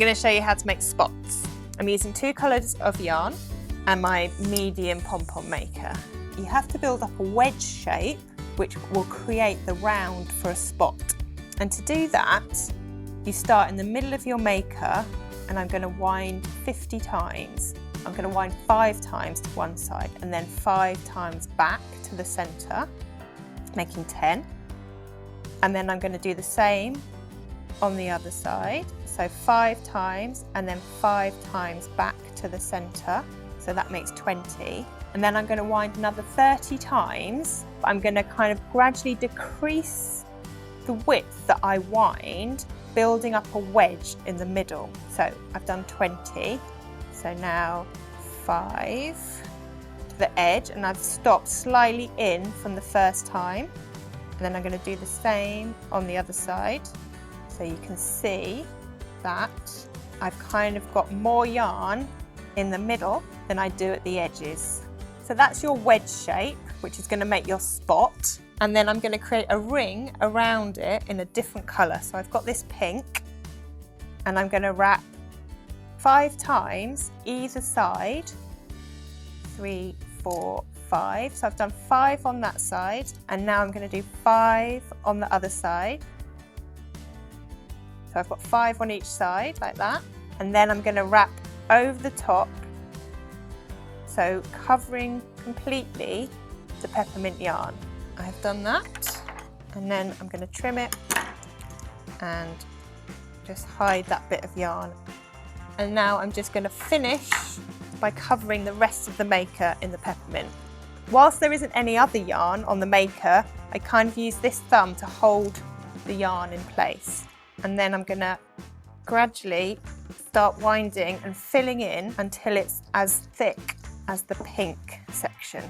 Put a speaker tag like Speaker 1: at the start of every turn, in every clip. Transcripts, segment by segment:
Speaker 1: going to show you how to make spots. I'm using 2 colours of yarn and my medium pom-pom maker. You have to build up a wedge shape which will create the round for a spot. And to do that, you start in the middle of your maker, and I'm going to wind 50 times. I'm going to wind 5 times to one side and then 5 times back to the centre, making 10. And then I'm going to do the same on the other side. So 5 times and then 5 times back to the centre. So that makes 20. And then I'm going to wind another 30 times. I'm going to kind of gradually decrease the width that I wind, building up a wedge in the middle. So I've done 20. So now 5 to the edge, and I've stopped slightly in from the first time. And then I'm going to do the same on the other side. So you can see that I've kind of got more yarn in the middle than I do at the edges. So that's your wedge shape, which is going to make your spot. And then I'm going to create a ring around it in a different colour. So I've got this pink, and I'm going to wrap 5 times either side. 3, 4, 5. So I've done 5 on that side, and now I'm going to do 5 on the other side. So I've got 5 on each side like that, and then I'm going to wrap over the top, so covering completely the peppermint yarn. I've done that, and then I'm going to trim it and just hide that bit of yarn. And now I'm just going to finish by covering the rest of the maker in the peppermint. Whilst there isn't any other yarn on the maker, I kind of use this thumb to hold the yarn in place. And then I'm going to gradually start winding and filling in until it's as thick as the pink section.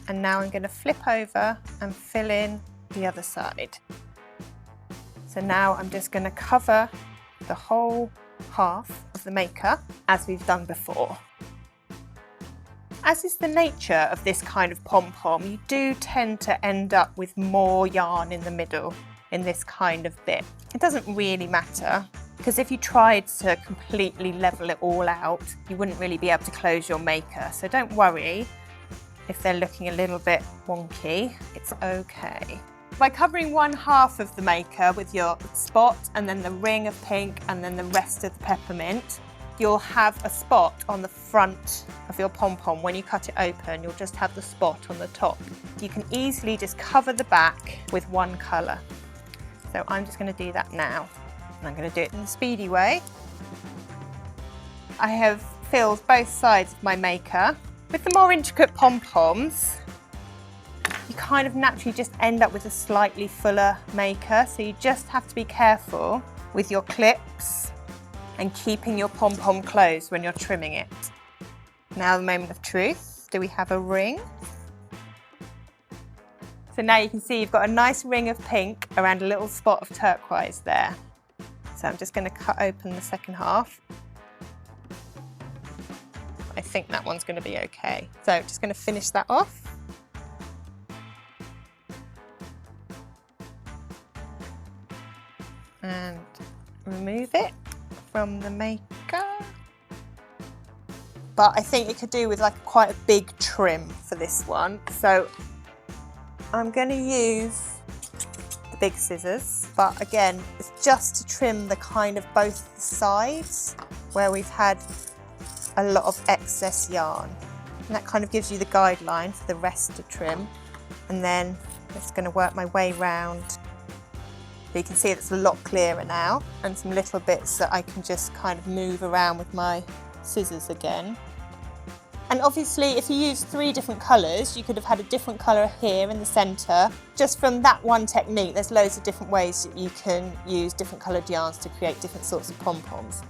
Speaker 1: And now I'm going to flip over and fill in the other side. So now I'm just going to cover the whole half of the maker as we've done before. As is the nature of this kind of pom-pom, you do tend to end up with more yarn in the middle in this kind of bit. It doesn't really matter, because if you tried to completely level it all out, you wouldn't really be able to close your maker. So don't worry if they're looking a little bit wonky, it's okay. By covering one half of the maker with your spot and then the ring of pink and then the rest of the peppermint, you'll have a spot on the front of your pom-pom. When you cut it open, you'll just have the spot on the top. You can easily just cover the back with one colour. So I'm just going to do that now. And I'm going to do it in the speedy way. I have filled both sides of my maker. With the more intricate pom-poms, you kind of naturally just end up with a slightly fuller maker. So you just have to be careful with your clips and keeping your pom-pom closed when you're trimming it. Now the moment of truth. Do we have a ring? So now you can see you've got a nice ring of pink around a little spot of turquoise there. So I'm just going to cut open the second half. I think that one's going to be okay. So just going to finish that off. And remove it from the maker. But I think it could do with like quite a big trim for this one. So I'm going to use the big scissors, but again, it's just to trim the kind of both sides where we've had a lot of excess yarn. And that kind of gives you the guideline for the rest to trim. And then I'm just going to work my way round. So you can see it's a lot clearer now, and some little bits that I can just kind of move around with my scissors again. And obviously, if you use 3 different colours, you could have had a different colour here in the centre. Just from that one technique, there's loads of different ways that you can use different coloured yarns to create different sorts of pom-poms.